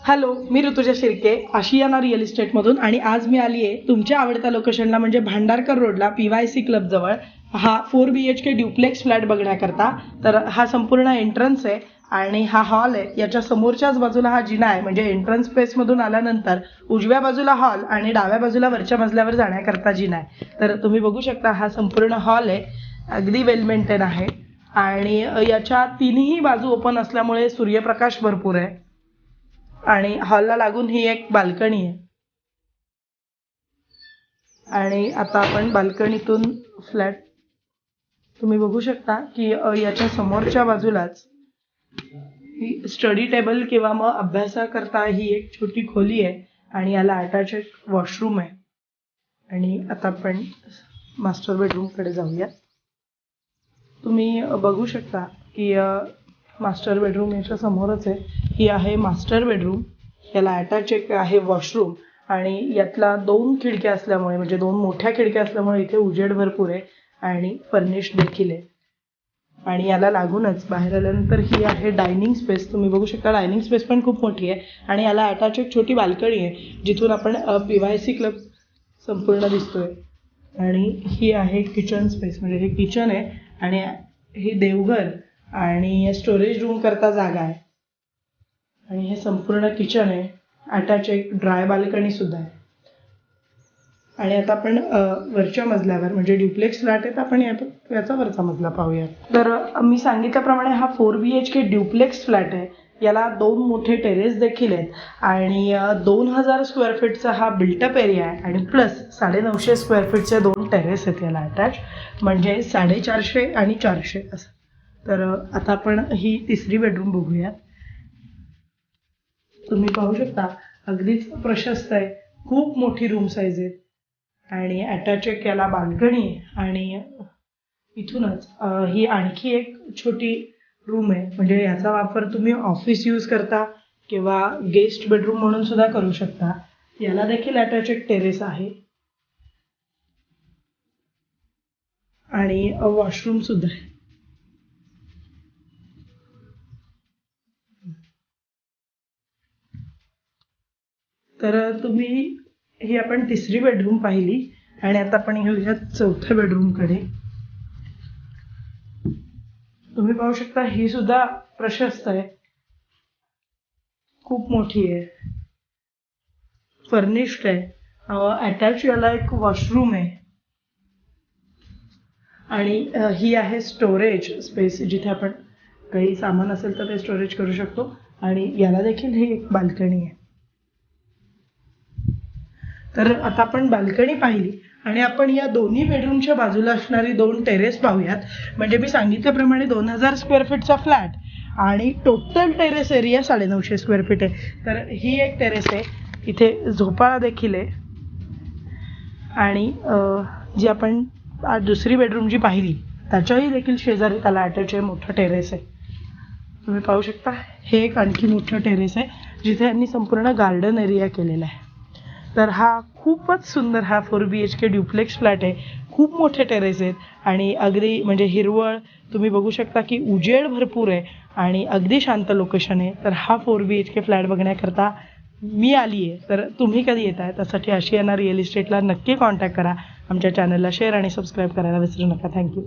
Hello, मी Rutuja Shirke, Ashiana real इस्टेटमधून. आणि आज मी आली आहे तुमच्या आवडत्या लोकेशनला, म्हणजे भांडारकर रोडला PYC क्लबजवळ हा 4 BHK ड्युप्लेक्स फ्लॅट बघण्याकरता. तर हा संपूर्ण एंट्रन्स आहे आणि हा हॉल आहे. याच्या समोरच्याच बाजूला हा जिना आहे, म्हणजे एंट्रन्स स्पेसमधून आल्यानंतर उजव्या बाजूला हॉल आणि डाव्या बाजूला वरच्या मजल्यावर जाण्याकरता जिना आहे. तर तुम्ही बघू शकता हा संपूर्ण हॉल आहे, अगदी वेल मेंटेन आहे आणि याच्या तिन्ही बाजू ओपन असल्यामुळे सूर्यप्रकाश भरपूर आहे. आणि हॉलला लागून ही एक बाल्कनी आहे. आणि आता आपण बाल्कनीतून फ्लॅट तुम्ही बघू शकता की याच्या समोरच्या बाजूलाच ही स्टडी टेबल किंवा मग अभ्यासाकरता ही एक छोटी खोली आहे आणि याला अटॅच एक वॉशरूम आहे. आणि आता आपण मास्टर बेडरूमकडे जाऊया. तुम्ही बघू शकता की मास्टर बेडरूम याच्या समोरच आहे. ही आहे मास्टर बेडरूम. याला अटॅच एक आहे वॉशरूम आणि यातला 2 खिडक्या असल्यामुळे, म्हणजे 2 मोठ्या खिडक्या असल्यामुळे इथे उजेड भरपूर आहे आणि फर्निश्ड देखील आहे. आणि याला लागूनच बाहेर आल्यानंतर ही आहे डायनिंग स्पेस. तुम्ही बघू शकता डायनिंग स्पेस पण खूप मोठी आहे आणि याला अटॅच एक छोटी बाल्कनी आहे, जिथून आपण PYC क्लब संपूर्ण दिसतोय. आणि ही आहे किचन स्पेस, म्हणजे हे किचन आहे आणि ही देवघर आणि स्टोरेज रूम करता जागा आहे. आणि हे संपूर्ण किचन आहे, अटॅच एक ड्राय बाल्कनी सुद्धा आहे. आणि आता आपण वरच्या मजल्यावर, म्हणजे ड्युप्लेक्स फ्लॅट आहे, तर आपण याचा वरचा मजला पाहूया. तर मी सांगितल्याप्रमाणे हा 4 BHK ड्युप्लेक्स फ्लॅट आहे. याला 2 मोठे टेरेस देखील आहेत आणि 2000 स्क्वेअर फीटचा हा बिल्टअप एरिया आहे आणि प्लस 950 स्क्वेअर फीटचे 2 टेरेस आहेत याला अटॅच, म्हणजे 450 आणि 400 असं. तर आता आपण ही तिसरी बेडरूम बघूया. तुम्ही पाहू शकता अगदीच प्रशस्त आहे, खूप मोठी रूम साईज आहे आणि अटॅच एक याला बाल्कनी आहे. आणि इथूनच ही आणखी एक छोटी रूम आहे, म्हणजे याचा वापर तुम्ही ऑफिस यूज करता किंवा गेस्ट बेडरूम म्हणून सुद्धा करू शकता. याला देखील अटॅच एक टेरेस आहे आणि वॉशरूम सुद्धा आहे. तर तुम्ही ही आपण तिसरी बेडरूम पाहिली आणि आता आपण येऊया चौथ्या बेडरूमकडे. तुम्ही पाहू शकता ही सुद्धा प्रशस्त आहे, खूप मोठी आहे, फर्निश्ड आहे. अटॅच याला एक वॉशरूम आहे आणि ही आहे स्टोरेज स्पेस, जिथे आपण काही सामान असेल तर ते स्टोरेज करू शकतो. आणि याला देखील ही एक बाल्कनी आहे. तर आता आपण बाल्कनी पाहिली आणि आपण या दोन्ही बेडरूमच्या बाजूला असणारी 2 टेरेस पाहूयात. म्हणजे मी सांगितल्याप्रमाणे 2000 स्क्वेअर फीटचा फ्लॅट आणि total terrace area 950 square feet आहे. तर ही एक टेरेस आहे, इथे झोपाळा देखील आहे. आणि जी आपण दुसरी बेडरूम जी पाहिली त्याच्याही देखील शेजारी त्याला अटॅच आहे मोठं टेरेस आहे. तुम्ही पाहू शकता हे एक आणखी मोठं टेरेस आहे, जिथे यांनी संपूर्ण गार्डन एरिया केलेला आहे. तर हा खूपच सुंदर हा 4 BHK ड्युप्लेक्स फ्लॅट आहे. खूप मोठे टेरेस आहेत आणि अगदी म्हणजे हिरवळ. तुम्ही बघू शकता की उजेड भरपूर आहे आणि अगदी शांत लोकेशन आहे. तर हा 4 BHK फ्लॅट बघण्याकरता मी आली आहे. तर तुम्ही कधी येत आहे त्यासाठी आशियाना रिअल इस्टेटला नक्की कॉन्टॅक्ट करा. आमच्या चॅनलला शेअर आणि सबस्क्राईब करायला विसरू नका. थँक्यू.